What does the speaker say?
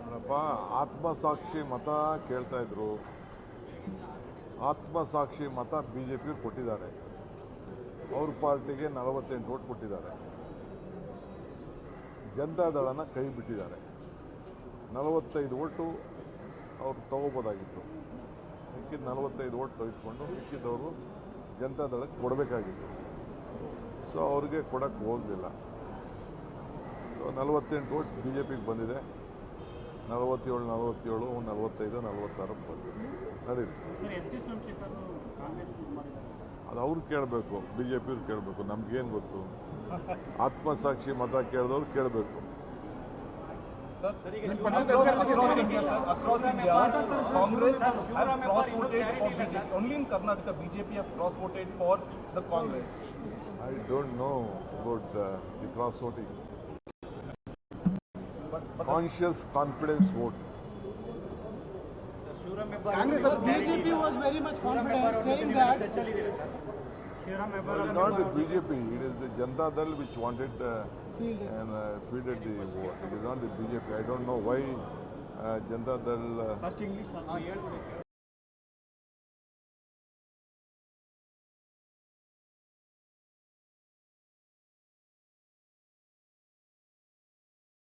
ಅಲ್ಲಪ್ಪ, ಆತ್ಮಸಾಕ್ಷಿ ಮತ ಕೇಳ್ತಾ ಇದ್ರು. ಆತ್ಮಸಾಕ್ಷಿ ಮತ ಬಿಜೆಪಿ ಕೊಟ್ಟಿದ್ದಾರೆ. ಅವ್ರ ಪಾರ್ಟಿಗೆ 48 ಓಟ್ ಕೊಟ್ಟಿದ್ದಾರೆ. ಜನತಾದಳನ ಕೈ ಬಿಟ್ಟಿದ್ದಾರೆ. 45 ಓಟು ಅವ್ರು ತಗೋಬೋದಾಗಿತ್ತು. ಮಿಕ್ಕಿದ 45 ಓಟ್ ತೆಗೆದುಕೊಂಡು ಮಿಕ್ಕಿದವರು ಜನತಾದಳಕ್ಕೆ ಕೊಡಬೇಕಾಗಿತ್ತು. ಸೊ ಅವ್ರಿಗೆ ಕೊಡಕ್ಕೆ ಹೋಗಲಿಲ್ಲ. ಸೊ 48 ಓಟ್ ಬಿಜೆಪಿಗೆ ಬಂದಿದೆ. 47, 45, 46 ಬಂದಿದೆ. ನಡೀರಿ, ಅದು ಅವ್ರು ಕೇಳಬೇಕು, ಬಿಜೆಪಿಯವ್ರು ಕೇಳಬೇಕು. ನಮ್ಗೇನು ಗೊತ್ತು? ಆತ್ಮಸಾಕ್ಷಿ ಮತ ಕೇಳಿದವ್ರು ಕೇಳಬೇಕು. Congress have cross-voted for BJP. Only in Karnataka, BJP have cross-voted for the Congress. I don't know about the cross-voting. Conscious confidence vote. Congress, BJP was very much confident, saying that. It is not the BJP, it is the Janata Dal which wanted and fielded the vote. It is not the BJP. I don't know why Janata Dal.